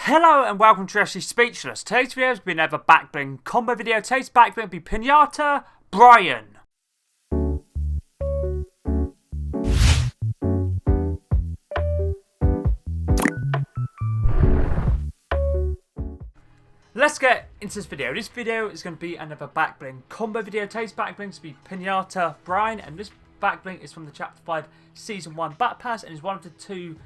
Hello and welcome to Actually Speechless. Today's video has been another Backbling combo video. Today's Backbling will be Piñata Brian. Let's get into this video. This video is going to be another Backbling combo video. Today's Backbling is going to be Piñata Brian, and this Backbling is from the Chapter 5 Season 1 Battle Pass and is one of the two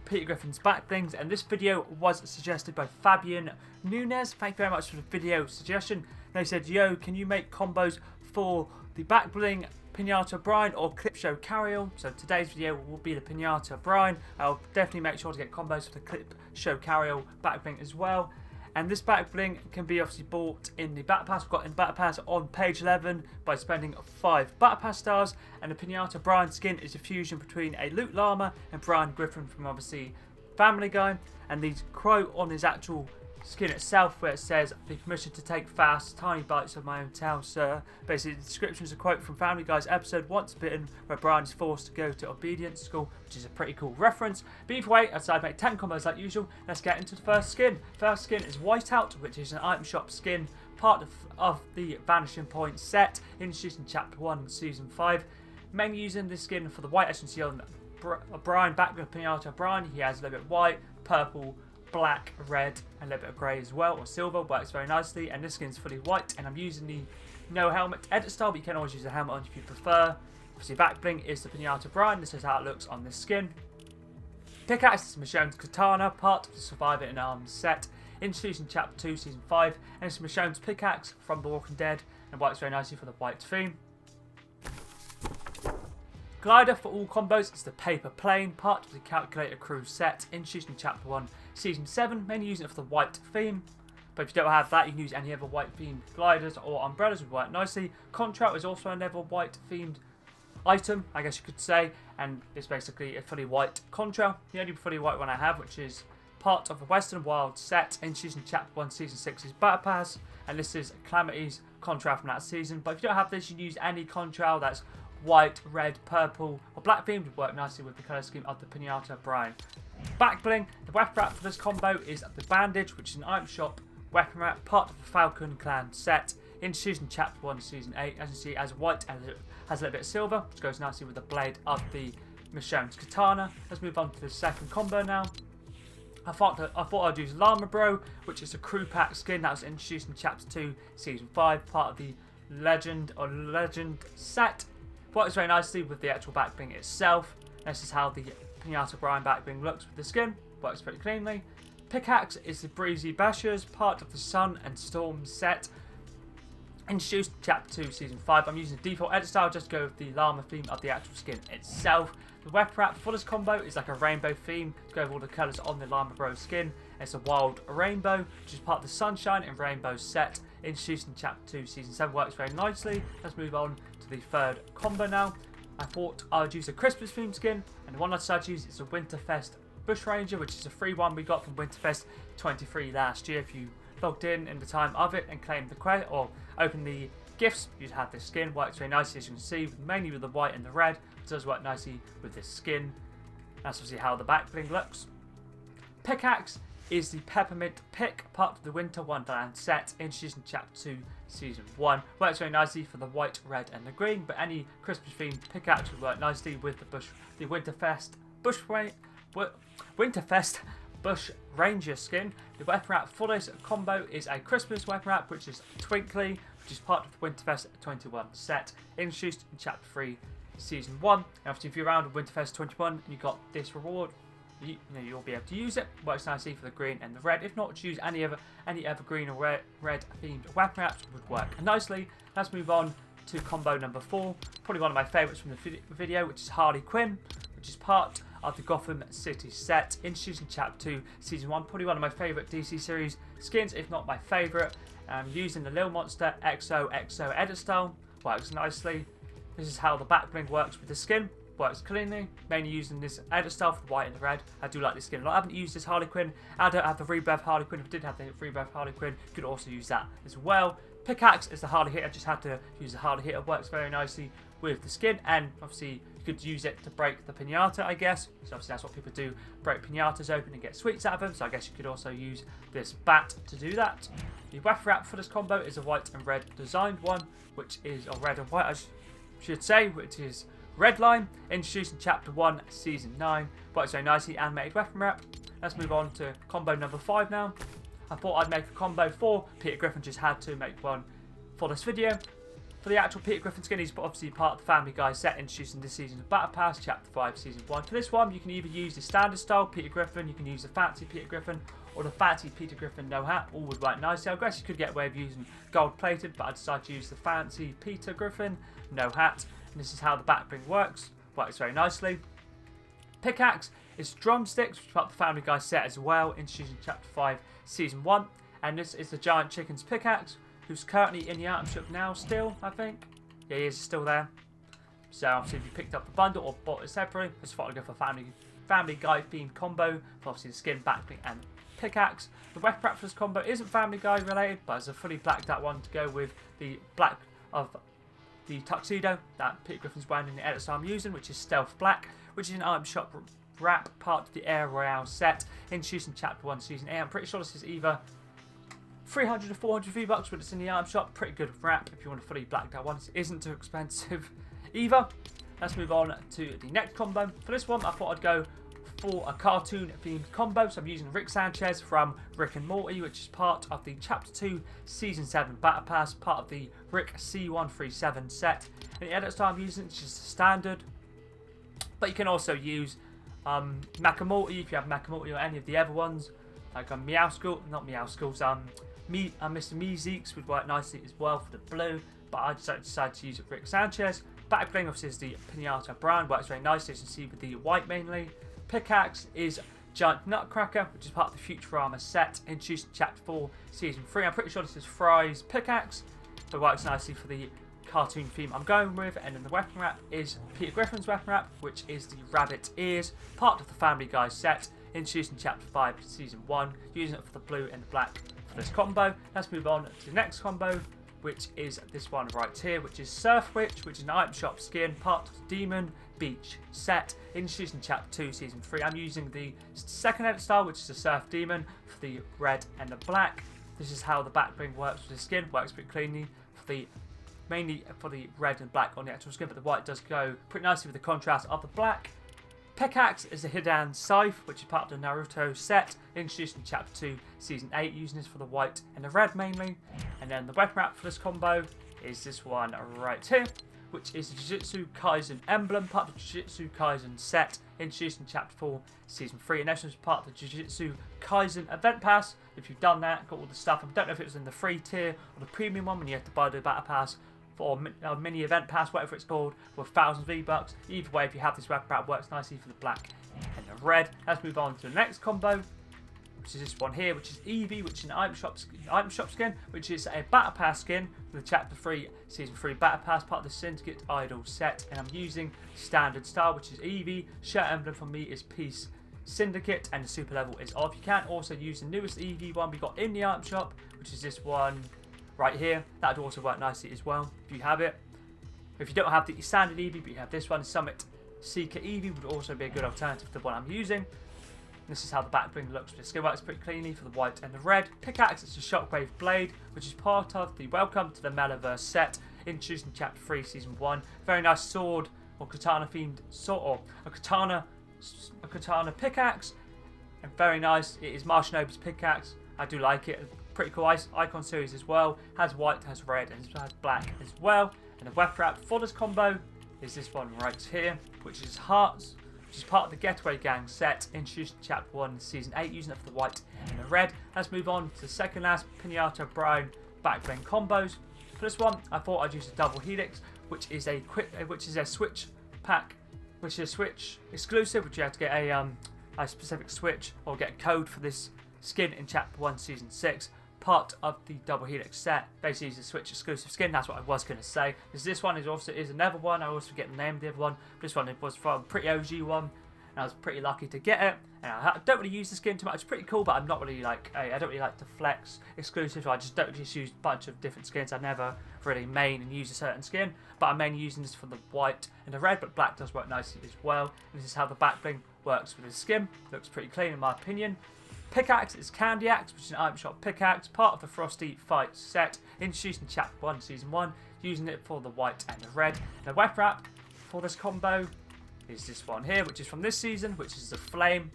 Peter Griffin's Backblings, and this video was suggested by Fabian Nunez. Thank you very much for the video suggestion. They said, yo, can you make combos for the Backbling Piñata Brian or Clip Show Carryall? So today's video will be the Piñata Brian. I'll definitely make sure to get combos for the Clip Show Carryall Backbling as well. And this Backbling can be obviously bought in the Battle Pass. We've got in Battle Pass on page 11 by spending 5 Battle Pass stars. And the Piñata Brian skin is a fusion between a Luke Llama and Brian Griffin from obviously Family Guy. And the quote on his actual skin itself where it says, "The permission to take fast, tiny bites of my own tail, sir." Basically, the description is a quote from Family Guy's episode Once Bitten, where Brian is forced to go to obedience school, which is a pretty cool reference. But either way, I decided to make 10 combos like usual. Let's get into the first skin. First skin is Whiteout, which is an item shop skin, part of the Vanishing Point set, introduced in Chapter 1, Season 5. Mainly using this skin for the white, as you can see on Brian Back Bling Piñata Brian. He has a little bit of white, purple, black, red, and a little bit of grey as well, or silver. Works very nicely, and this skin's fully white, and I'm using the no helmet edit style, but you can always use a helmet on if you prefer. Obviously, Backbling is the Piñata Brian. This is how it looks on this skin. Pickaxe is Michonne's Katana, part of the Survivor in Arms set, introduced in Chapter 2, Season 5, and it's Michonne's pickaxe from The Walking Dead, and works very nicely for the white theme. Glider for all combos is the Paper Plane, part of the Calculator Crew set, introduced in Chapter 1, Season 7, mainly using it for the white theme. But if you don't have that, you can use any other white themed gliders or umbrellas would work nicely. Contrail is also another white themed item, I guess you could say, and it's basically a fully white contrail. The only fully white one I have, which is part of the Western Wild set, introduced in Chapter 1, Season 6's Battle Pass, and this is Calamity's contrail from that season. But if you don't have this, you can use any contrail that's white, red, purple, or black themed would work nicely with the colour scheme of the Piñata Brian. Backbling, the weapon wrap for this combo is the Bandage, which is an item shop weapon wrap, part of the Falcon Clan set, introduced in Chapter 1, Season 8. As you see, as white and has a little bit of silver, which goes nicely with the blade of the Michonne's Katana. Let's move on to the second combo now. I thought I'd use Llama Bro, which is a crew pack skin that was introduced in Chapter 2, Season 5, part of the Legend set. Works very nicely with the actual Backbling itself. This is how the Piñata Brian Backbling looks with the skin. Works pretty cleanly. Pickaxe is the Breezy Bashers, part of the Sun and Storm set, introduced in Chapter 2, Season 5. I'm using the default edit style just to go with the llama theme of the actual skin itself. The weapon wrap for this combo is like a rainbow theme to go with all the colours on the Llama Bro skin. It's a wild rainbow, which is part of the Sunshine and Rainbow set, introduced in Chapter 2, Season 7. Works very nicely. Let's move on to the third combo now. I thought I would use a Christmas theme skin, and the one I decided to use is a Winterfest Bushranger, which is a free one we got from Winterfest 23 last year. If you logged in the time of it and claimed the quest or opened the gifts, you'd have this skin. Works very nicely, as you can see, mainly with the white and the red. It does work nicely with this skin. That's obviously how the Backbling looks. Pickaxe is the Peppermint Pick, part of the Winter Wonderland set, introduced in Chapter 2, Season 1. Works very nicely for the white, red, and the green, but any Christmas themed pickaxe would work nicely with the Winterfest Bushranger skin. The weapon wrap for this combo is a Christmas weapon wrap, which is Twinkly, which is part of the Winterfest 21 set, introduced in Chapter 3, Season 1. And obviously, if you're around Winterfest 21 and you got this reward, you'll be able to use it. Works nicely for the green and the red. If not, choose any other green or red themed weapon wraps would work nicely. Let's move on to combo number 4. Probably one of my favourites from the video, which is Harley Quinn, which is part of the Gotham City set, introduced in Chapter 2, Season 1. Probably one of my favourite DC series skins, if not my favourite. Using the Lil Monster XOXO edit style. Works nicely. This is how the Backbling works with the skin. works cleanly, mainly using this edit style for the white and the red. I do like this skin a lot. I haven't used this Harley Quinn. I don't have the rebirth Harley Quinn. If I did have the rebirth Harley Quinn, you could also use that as well. Pickaxe is the Harley hitter. I just had to use the Harley hitter. Works very nicely with the skin, and obviously you could use it to break the piñata, I guess. So obviously that's what people do, break piñatas open and get sweets out of them. So I guess you could also use this bat to do that. The weapon wrap for this combo is a white and red designed one, which is a red and white, I should say, which is Redline, introduced in Chapter 1, Season 9. Works very nicely, animated weapon wrap. Let's move on to combo number 5 now. I thought I'd make a combo for Peter Griffin, just had to make one for this video. For the actual Peter Griffin skin, he's obviously part of the Family Guy set introduced in this season of Battle Pass, Chapter 5, Season 1. For this one, you can either use the standard style Peter Griffin, you can use the fancy Peter Griffin, or the fancy Peter Griffin no hat. All would work nicely. I guess you could get away with using gold plated, but I decided to use the fancy Peter Griffin no hat. And this is how the Backbling works. Works very nicely. Pickaxe is drumsticks, which is part of the Family Guy set as well, introduced in Chapter 5, Season 1. And this is the Giant Chicken's pickaxe, who's currently in the item shop now still, I think. Yeah, he is still there. So obviously if you picked up the bundle or bought it separately, I just thought I'd go for Family Guy themed combo for obviously the skin, Backbling and pickaxe. The weapon wrap for this combo isn't Family Guy related, but it's a fully blacked out one to go with the black of the tuxedo that Peter Griffin's wearing in the edit style I'm using, which is Stealth Black, which is an item shop wrap, part of the Royale set, introduced in Chapter 1, Season 8. I'm pretty sure this is either 300 to 400 V-Bucks when it's in the item shop. Pretty good wrap if you want a fully blacked out one. It isn't too expensive either. Let's move on to the next combo. For this one, I thought I'd go for a cartoon themed combo. So I'm using Rick Sanchez from Rick and Morty, which is part of the Chapter 2 Season 7 Battle Pass, part of the Rick C137 set. And the edit style I'm using is just standard, but you can also use Makamorty if you have Makamorty or any of the other ones, like Mr. Meezeeks would work nicely as well for the blue, but I decided to use Rick Sanchez. Backbling obviously is the Piñata Brian, works very nicely as you can see with the white mainly. Pickaxe is Giant Nutcracker, which is part of the Futurama set, introduced in Chapter 4, Season 3. I'm pretty sure this is Fry's Pickaxe, but works nicely for the cartoon theme I'm going with. And then the weapon wrap is Peter Griffin's weapon wrap, which is the Rabbit Ears, part of the Family Guy set, introduced in Chapter 5, Season 1, using it for the blue and the black for this combo. Let's move on to the next combo, which is this one right here, which is Surf Witch, which is an item shop skin, part of the Demon Beach set, introduced in Chapter 2, Season 3. I'm using the second edit style, which is the Surf Demon, for the red and the black. This is how the Backbling works with the skin. Works pretty cleanly for the mainly for the red and black on the actual skin, but the white does go pretty nicely with the contrast of the black. Pickaxe is the Hidan Scythe, which is part of the Naruto set, introduced in Chapter 2, Season 8, using this for the white and the red mainly. And then the weapon wrap for this combo is this one right here, which is the Jujutsu Kaisen emblem, part of the Jujutsu Kaisen set, introduced in Chapter 4, Season 3. And this was part of the Jujutsu Kaisen event pass. If you've done that, got all the stuff. I don't know if it was in the free tier or the premium one when you have to buy the battle pass for a mini event pass, whatever it's called, with 1,000 V-Bucks. Either way, if you have this weapon wrap, works nicely for the black and the red. Let's move on to the next combo, which is this one here, which is Eevee, which is an item shop skin, which is a battle pass skin for the Chapter 3 Season 3 battle pass, part of the Syndicate Idol set. And I'm using standard style, which is Eevee. Shirt emblem for me is Peace Syndicate, and the super level is off. You can also use the newest Eevee one we got in the item shop, which is this one right here. That would also work nicely as well if you have it. If you don't have the standard Eevee, but you have this one, Summit Seeker Eevee would also be a good alternative to the one I'm using. This is how the Backbling looks. The skin works pretty cleanly for the white and the red. Pickaxe is a Shockwave Blade, which is part of the Welcome to the Metaverse set, introduced in Chapter 3, Season 1. Very nice sword or katana themed sword, or a katana pickaxe, and very nice. It is Marshmello's pickaxe. I do like it. Pretty cool icon series as well. Has white, has red, and has black as well. And the weapon wrap for this combo is this one right here, which is Hearts, which is part of the Getaway Gang set, introduced in Chapter 1, Season 8, using it for the white and the red. Let's move on to the second last Piñata Brian Back Bling combos. For this one, I thought I'd use a double Helix, which is a Switch pack, which is a Switch exclusive, which you have to get a specific Switch or get a code for this skin in Chapter 1, Season 6. part of the double Helix set. Basically, it's a Switch exclusive skin. That's what I was going to say. Because this one is another one. I always forget the name of the other one. But this one was from a pretty OG one. And I was pretty lucky to get it. And I don't really use the skin too much. It's pretty cool, but I'm not really like, I don't really like to flex exclusive. So I don't just use a bunch of different skins. I never really main and use a certain skin. But I'm mainly using this for the white and the red. But black does work nicely as well. And this is how the Backbling works with the skin. Looks pretty clean in my opinion. Pickaxe is Candy Axe, which is an item shop pickaxe, part of the Frosty Fight set, introduced in Chapter 1, Season 1, using it for the white and the red. The weapon wrap for this combo is this one here, which is from this season, which is the Flame,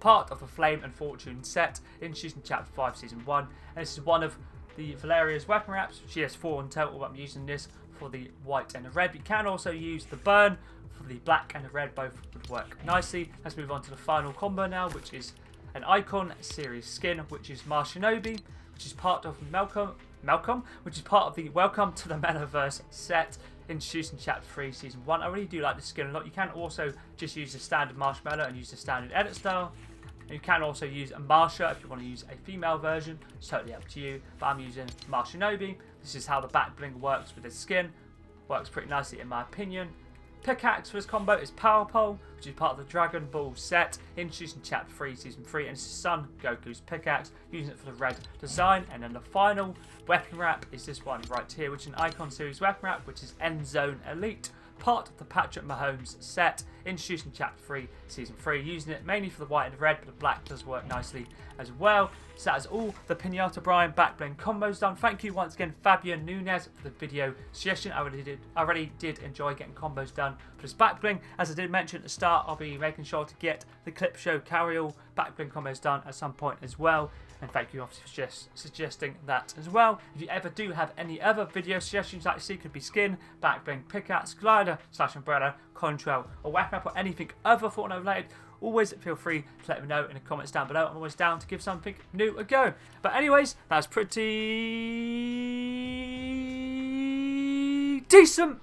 part of the Flame and Fortune set, introduced in Chapter 5, Season 1, and this is one of the Valeria's weapon wraps. She has 4 in total, but I'm using this for the white and the red. But you can also use the Burn for the black and the red, both would work nicely. Let's move on to the final combo now, which is an Icon series skin, which is Marshmello, which is part of Malcolm, which is part of the Welcome to the Metaverse set, introduced in Chapter 3, Season 1. I really do like this skin a lot. You can also just use the standard Marshmello and use the standard edit style. And you can also use a Marsha if you want to use a female version. It's totally up to you, but I'm using Marshmello. This is how the Backbling works with this skin. Works pretty nicely in my opinion. Pickaxe for this combo is Power Pole, which is part of the Dragon Ball set, introduced in Chapter 3, Season 3, and it's Son Goku's pickaxe, using it for the red design. And then the final weapon wrap is this one right here, which is an Icon series weapon wrap, which is End Zone Elite, part of the Patrick Mahomes set, introduced in Chapter 3, Season 3, using it mainly for the white and the red, but the black does work nicely as well. So that is all the Piñata Brian Back Bling combos done. Thank you once again, Fabian Nunez, for the video suggestion. I already did enjoy getting combos done for this Back Bling. As I did mention at the start, I'll be making sure to get the Clip Show Carry-All Back Bling combos done at some point as well. And thank you obviously for suggesting that as well. If you ever do have any other video suggestions that you see, could be skin, Backbling, pickaxe, glider, / umbrella, contrail, or weapon up, or anything other Fortnite related, always feel free to let me know in the comments down below. I'm always down to give something new a go. But anyways, that's pretty decent.